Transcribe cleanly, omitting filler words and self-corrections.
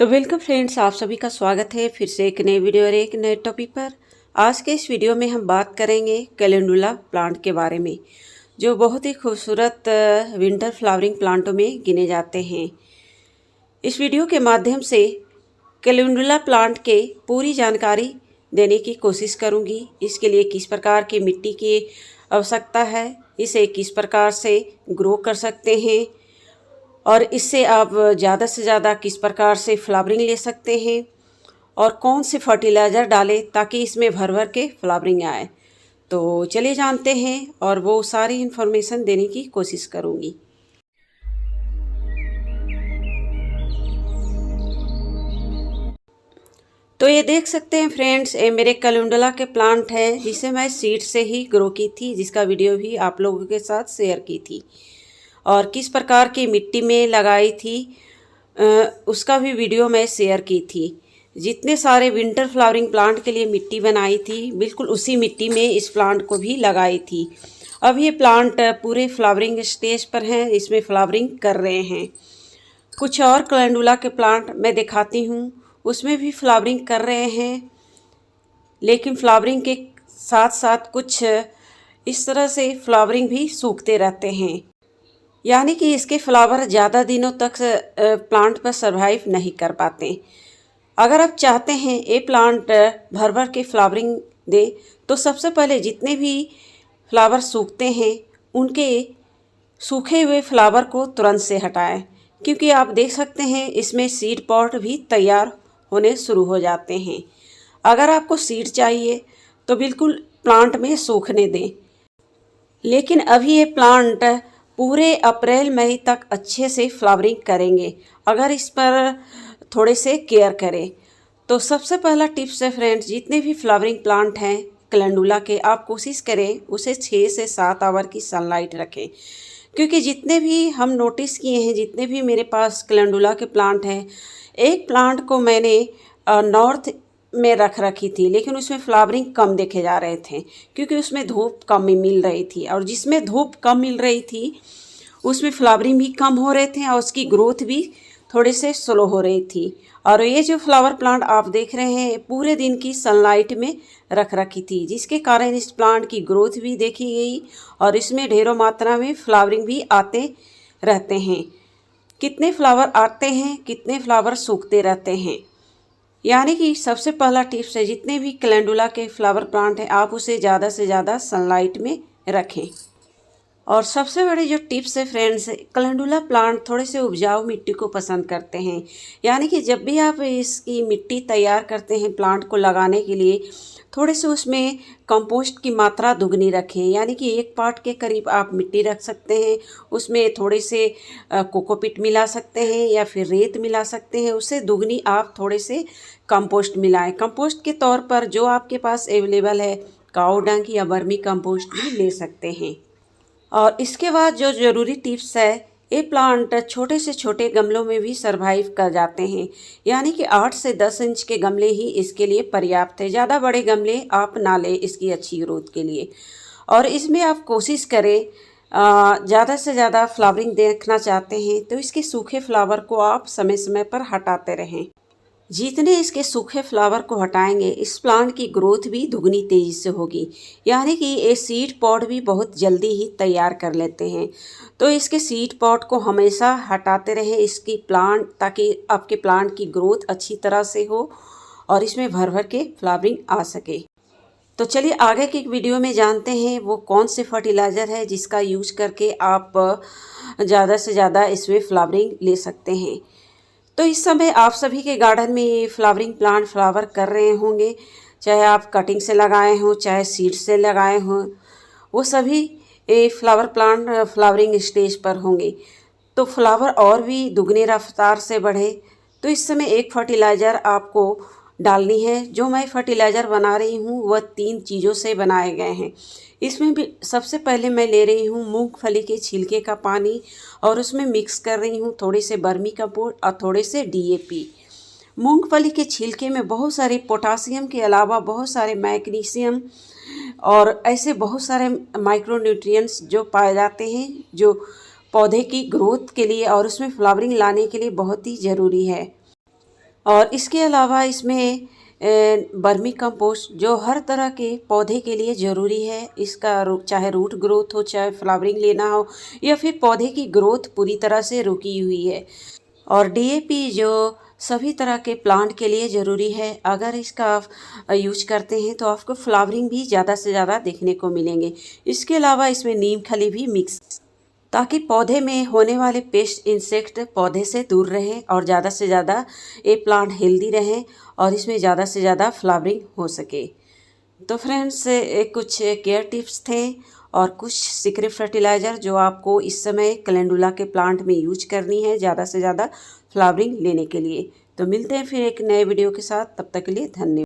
तो welcome friends, आप सभी का स्वागत है फिर से एक नए वीडियो और एक नए टॉपिक पर। आज के इस वीडियो में हम बात करेंगे कैलेंडुला प्लांट के बारे में, जो बहुत ही खूबसूरत विंटर फ्लावरिंग प्लांटों में गिने जाते हैं। इस वीडियो के माध्यम से कैलेंडुला प्लांट के पूरी जानकारी देने की कोशिश करूंगी। इसके लिए किस प्रकार की मिट्टी की आवश्यकता है, इसे किस प्रकार से ग्रो कर सकते हैं और इससे आप ज़्यादा से ज़्यादा किस प्रकार से फ्लावरिंग ले सकते हैं और कौन से फर्टिलाइज़र डालें ताकि इसमें भर भर के फ्लावरिंग आए। तो चलिए जानते हैं और वो सारी इन्फॉर्मेशन देने की कोशिश करूँगी। तो ये देख सकते हैं फ्रेंड्स, ये मेरे कैलेंडुला के प्लांट है जिसे मैं सीड से ही ग्रो की थी, जिसका वीडियो भी आप लोगों के साथ शेयर की थी और किस प्रकार की मिट्टी में लगाई थी उसका भी वीडियो मैं शेयर की थी। जितने सारे विंटर फ्लावरिंग प्लांट के लिए मिट्टी बनाई थी, बिल्कुल उसी मिट्टी में इस प्लांट को भी लगाई थी। अब ये प्लांट पूरे फ्लावरिंग स्टेज पर हैं, इसमें फ्लावरिंग कर रहे हैं। कुछ और कैलेंडुला के प्लांट मैं दिखाती हूँ, उसमें भी फ्लावरिंग कर रहे हैं, लेकिन फ्लावरिंग के साथ साथ कुछ इस तरह से फ्लावरिंग भी सूखते रहते हैं, यानी कि इसके फ्लावर ज़्यादा दिनों तक प्लांट पर सरवाइव नहीं कर पाते। अगर आप चाहते हैं ये प्लांट भर भर के फ्लावरिंग दे, तो सबसे पहले जितने भी फ्लावर सूखते हैं उनके सूखे हुए फ्लावर को तुरंत से हटाएं, क्योंकि आप देख सकते हैं इसमें सीड पॉट भी तैयार होने शुरू हो जाते हैं। अगर आपको सीड चाहिए तो बिल्कुल प्लांट में सूखने दें, लेकिन अभी ये प्लांट पूरे अप्रैल मई तक अच्छे से फ्लावरिंग करेंगे अगर इस पर थोड़े से केयर करें। तो सबसे पहला टिप्स है फ्रेंड्स, जितने भी फ्लावरिंग प्लांट हैं कैलेंडुला के, आप कोशिश करें उसे 6 से 7 आवर की सनलाइट रखें, क्योंकि जितने भी हम नोटिस किए हैं, जितने भी मेरे पास कैलेंडुला के प्लांट हैं, एक प्लांट को मैंने नॉर्थ में रख रखी थी, लेकिन उसमें फ्लावरिंग कम देखे जा रहे थे क्योंकि उसमें धूप कम मिल रही थी, और जिसमें धूप कम मिल रही थी उसमें फ्लावरिंग भी कम हो रहे थे और उसकी ग्रोथ भी थोड़े से स्लो हो रही थी। और ये जो फ्लावर प्लांट आप देख रहे हैं पूरे दिन की सनलाइट में रख रखी थी, जिसके कारण इस प्लांट की ग्रोथ भी देखी गई और इसमें ढेरों मात्रा में फ्लावरिंग भी आते रहते हैं। कितने फ्लावर आते हैं, कितने फ्लावर सूखते रहते हैं, यानी कि सबसे पहला टिप्स है, जितने भी कैलेंडुला के फ्लावर प्लांट हैं आप उसे ज़्यादा से ज़्यादा सनलाइट में रखें। और सबसे बड़ी जो टिप्स है फ्रेंड्स, कैलेंडुला प्लांट थोड़े से उपजाऊ मिट्टी को पसंद करते हैं, यानी कि जब भी आप इसकी मिट्टी तैयार करते हैं प्लांट को लगाने के लिए, थोड़े से उसमें कंपोस्ट की मात्रा दुगनी रखें, यानी कि 1 पार्ट के करीब आप मिट्टी रख सकते हैं, उसमें थोड़े से कोकोपीट मिला सकते हैं या फिर रेत मिला सकते हैं, उससे दुगनी आप थोड़े से कंपोस्ट मिलाएं। कंपोस्ट के तौर पर जो आपके पास अवेलेबल है, काऊ डंग या वर्मी कंपोस्ट भी ले सकते हैं। और इसके बाद जो ज़रूरी टिप्स है, ये प्लांट छोटे से छोटे गमलों में भी सरवाइव कर जाते हैं, यानी कि 8 से 10 इंच के गमले ही इसके लिए पर्याप्त है। ज़्यादा बड़े गमले आप ना लें इसकी अच्छी ग्रोथ के लिए। और इसमें आप कोशिश करें, ज़्यादा से ज़्यादा फ्लावरिंग देखना चाहते हैं तो इसके सूखे फ्लावर को आप समय समय पर हटाते रहें। जितने इसके सूखे फ्लावर को हटाएंगे, इस प्लांट की ग्रोथ भी दुगनी तेज़ी से होगी, यानी कि ये सीड पॉट भी बहुत जल्दी ही तैयार कर लेते हैं। तो इसके सीड पॉट को हमेशा हटाते रहें इसकी प्लांट, ताकि आपके प्लांट की ग्रोथ अच्छी तरह से हो और इसमें भर भर के फ्लावरिंग आ सके। तो चलिए आगे की वीडियो में जानते हैं वो कौन से फर्टिलाइज़र है जिसका यूज़ करके आप ज़्यादा से ज़्यादा इसमें फ्लावरिंग ले सकते हैं। तो इस समय आप सभी के गार्डन में ये फ्लावरिंग प्लांट फ्लावर कर रहे होंगे, चाहे आप कटिंग से लगाए हों चाहे सीड से लगाए हों, वो सभी ये फ्लावर प्लांट फ्लावरिंग स्टेज पर होंगे। तो फ्लावर और भी दुगनी रफ्तार से बढ़े तो इस समय एक फर्टिलाइज़र आपको डालनी है। जो मैं फर्टिलाइज़र बना रही हूँ वह 3 चीज़ों से बनाए गए हैं। इसमें भी सबसे पहले मैं ले रही हूँ मूंगफली के छिलके का पानी और उसमें मिक्स कर रही हूँ थोड़े से वर्मी कंपोस्ट और थोड़े से DAP। मूंगफली के छिलके में बहुत सारे पोटासियम के अलावा बहुत सारे मैग्नीशियम और ऐसे बहुत सारे माइक्रोन्यूट्रिएंट्स जो पाए जाते हैं, जो पौधे की ग्रोथ के लिए और उसमें फ्लावरिंग लाने के लिए बहुत ही ज़रूरी है। और इसके अलावा इसमें वर्मी कंपोस्ट जो हर तरह के पौधे के लिए ज़रूरी है। इसका चाहे रूट ग्रोथ हो, चाहे फ्लावरिंग लेना हो, या फिर पौधे की ग्रोथ पूरी तरह से रुकी हुई है। और डीएपी जो सभी तरह के प्लांट के लिए ज़रूरी है। अगर इसका आप यूज करते हैं तो आपको फ्लावरिंग भी ज़्यादा से ज़्यादा देखने को मिलेंगे। इसके अलावा इसमें नीम खली भी मिक्स, ताकि पौधे में होने वाले पेस्ट इंसेक्ट पौधे से दूर रहें और ज़्यादा से ज़्यादा ये प्लांट हेल्दी रहें और इसमें ज़्यादा से ज़्यादा फ्लावरिंग हो सके। तो फ्रेंड्स, कुछ केयर टिप्स थे और कुछ सीक्रेट फर्टिलाइज़र जो आपको इस समय कैलेंडुला के प्लांट में यूज करनी है ज़्यादा से ज़्यादा फ्लावरिंग लेने के लिए। तो मिलते हैं फिर एक नए वीडियो के साथ, तब तक के लिए धन्यवाद।